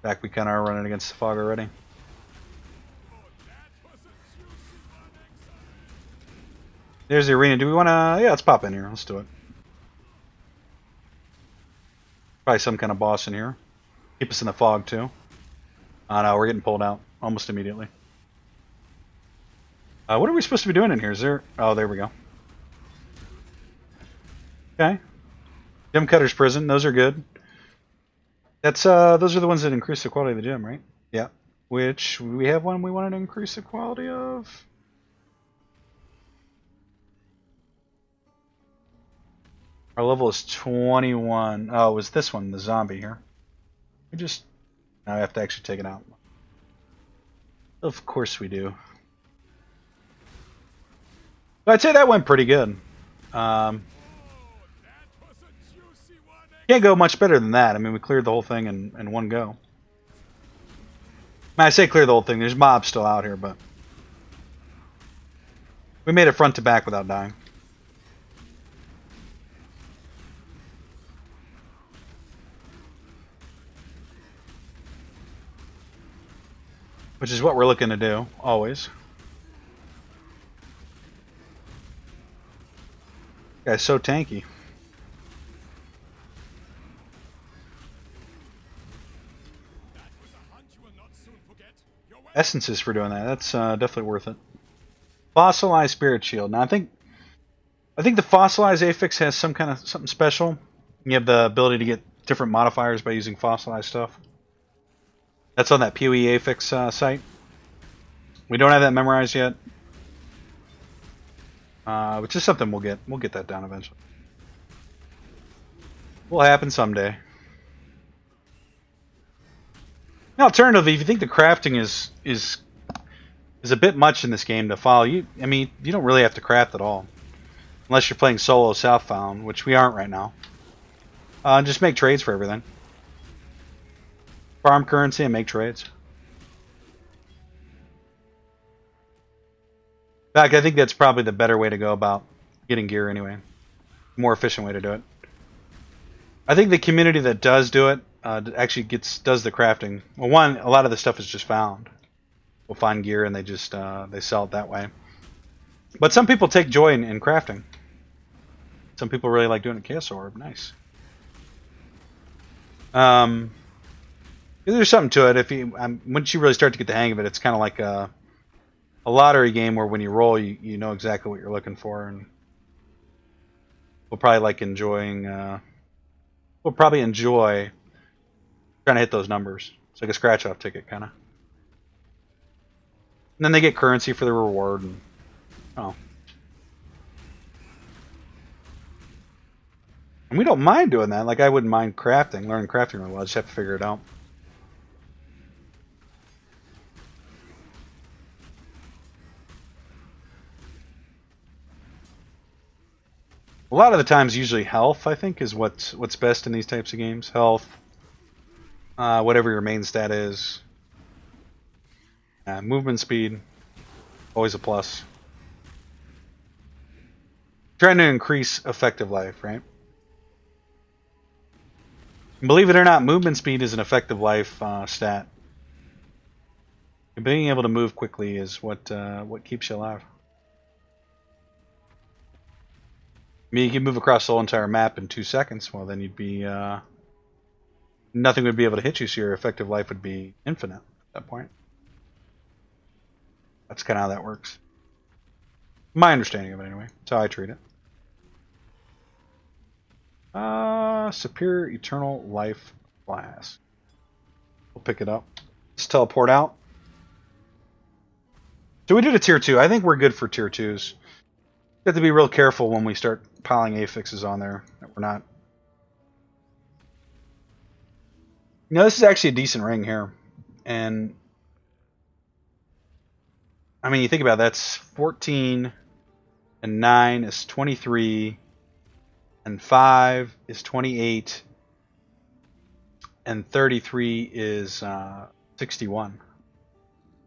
In fact, we kind of are running against the fog already. There's the arena. Do we want to... Yeah, let's pop in here. Let's do it. Probably some kind of boss in here. Keep us in the fog, too. Oh, no, we're getting pulled out almost immediately. What are we supposed to be doing in here? Is there... Oh, there we go. Okay. Gem Cutter's Prison. Those are good. That's those are the ones that increase the quality of the gem, right? Yeah. Which, we have one we wanted to increase the quality of. Our level is 21. Oh, it was this one, the zombie here. We just... Now I have to actually take it out. Of course we do. But I'd say that went pretty good. Can't go much better than that. I mean, we cleared the whole thing in one go. I say clear the whole thing. There's mobs still out here, but... We made it front to back without dying. Which is what we're looking to do, always. Guy's so tanky. Essences for doing that. That's definitely worth it. Fossilized Spirit Shield. Now I think the Fossilized Affix has some kind of something special. You have the ability to get different modifiers by using fossilized stuff. That's on that PoE Affix site. We don't have that memorized yet. Which is something we'll get. We'll get that down eventually. Will happen someday. Now, alternatively, if you think the crafting is a bit much in this game to follow, I mean, you don't really have to craft at all, unless you're playing solo Southbound, which we aren't right now. Just make trades for everything. Farm currency and make trades. In fact, I think that's probably the better way to go about getting gear anyway. More efficient way to do it. I think the community that does do it actually does the crafting. Well, one, a lot of the stuff is just found. We'll find gear and they just they sell it that way. But some people take joy in crafting. Some people really like doing it. Chaos Orb, nice. There's something to it. If you once you really start to get the hang of it, it's kind of like a lottery game where when you roll, you know exactly what you're looking for, and we'll probably like enjoying. We'll probably enjoy trying to hit those numbers. It's like a scratch-off ticket, kind of. And then they get currency for the reward, and oh, and we don't mind doing that. Like I wouldn't mind crafting, learning crafting really well. I just have to figure it out. A lot of the times, usually health, I think, is what's best in these types of games. Health, whatever your main stat is. Movement speed, always a plus. Trying to increase effective life, right? And believe it or not, movement speed is an effective life stat. And being able to move quickly is what keeps you alive. I mean, you can move across the whole entire map in 2 seconds. Well, then you'd be... nothing would be able to hit you, so your effective life would be infinite at that point. That's kind of how that works. My understanding of it, anyway. That's how I treat it. Superior Eternal Life Class. We'll pick it up. Let's teleport out. So we did a tier 2. I think we're good for tier 2s. You have to be real careful when we start piling affixes on there that we're not You know, this is actually a decent ring here. And, I mean, you think about it, that's 14, and 9 is 23, and 5 is 28, and 33 is 61.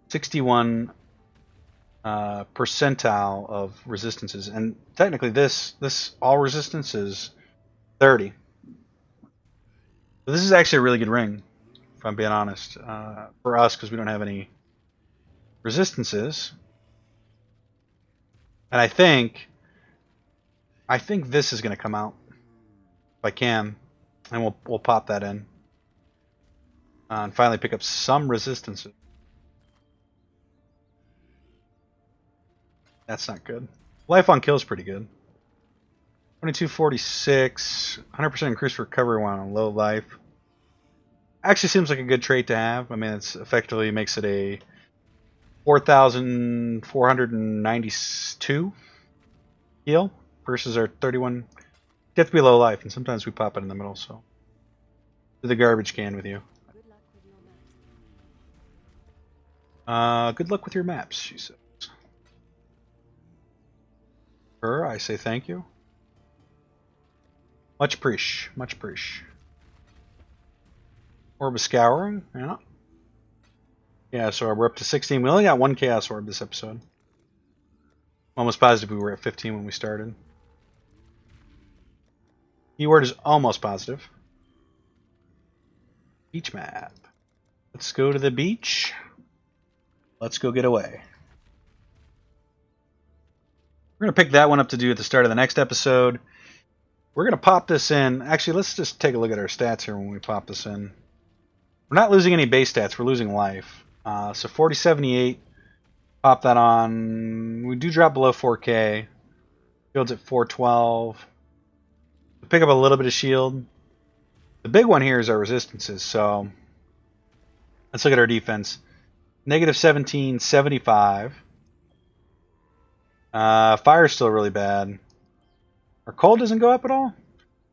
61 percentile of resistances. And technically this all resistance is 30. So this is actually a really good ring, if I'm being honest, for us, because we don't have any resistances. And I think this is going to come out if I can, and we'll pop that in and finally pick up some resistances. That's not good. Life on kill is pretty good. 2246, 100% increased recovery while on low life. Actually seems like a good trait to have. I mean, it's effectively makes it a 4,492 heal versus our 31. You have to be low life, and sometimes we pop it in the middle, so. To the garbage can with you. Good luck with your maps, she says. Her, I say thank you. Much appreciate. Much appreciate. Orb of Scouring, yeah. Yeah, so we're up to 16. We only got one Chaos Orb this episode. I'm almost positive we were at 15 when we started. Keyword is almost positive. Beach map. Let's go to the beach. Let's go get away. We're going to pick that one up to do at the start of the next episode. We're going to pop this in. Actually, let's just take a look at our stats here when we pop this in. We're not losing any base stats. We're losing life. So 4078. Pop that on. We do drop below 4K. Shield's at 412. We pick up a little bit of shield. The big one here is our resistances. So let's look at our defense. Negative 17, 75. Fire's still really bad. Our cold doesn't go up at all?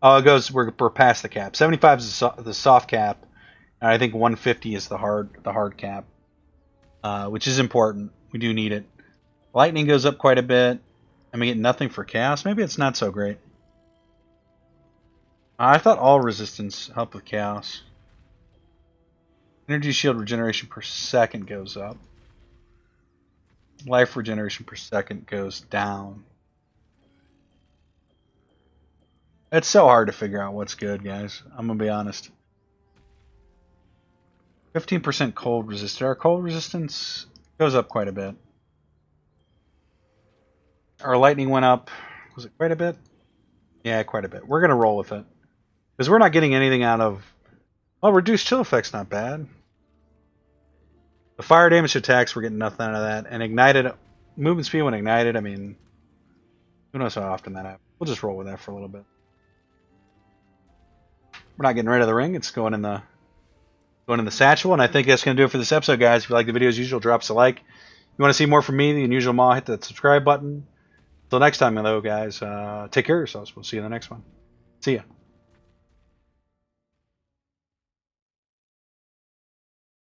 Oh, it goes. We're past the cap. 75 is the soft cap, and I think 150 is the hard cap, which is important. We do need it. Lightning goes up quite a bit, and we get nothing for chaos. Maybe it's not so great. I thought all resistance helped with chaos. Energy shield regeneration per second goes up. Life regeneration per second goes down. It's so hard to figure out what's good, guys. I'm going to be honest. 15% cold resistant. Our cold resistance goes up quite a bit. Our lightning went up. Was it quite a bit? Yeah, quite a bit. We're going to roll with it. Because we're not getting anything out of... Well, reduced chill effect's not bad. The fire damage attacks, we're getting nothing out of that. And ignited... Movement speed when ignited, I mean... Who knows how often that happens. We'll just roll with that for a little bit. We're not getting rid of the ring. It's going in the satchel. And I think that's going to do it for this episode, guys. If you like the video as usual, drop us a like. If you want to see more from me, the unusual MaW, hit that subscribe button. Until next time, hello, guys. Take care of yourselves. We'll see you in the next one. See ya.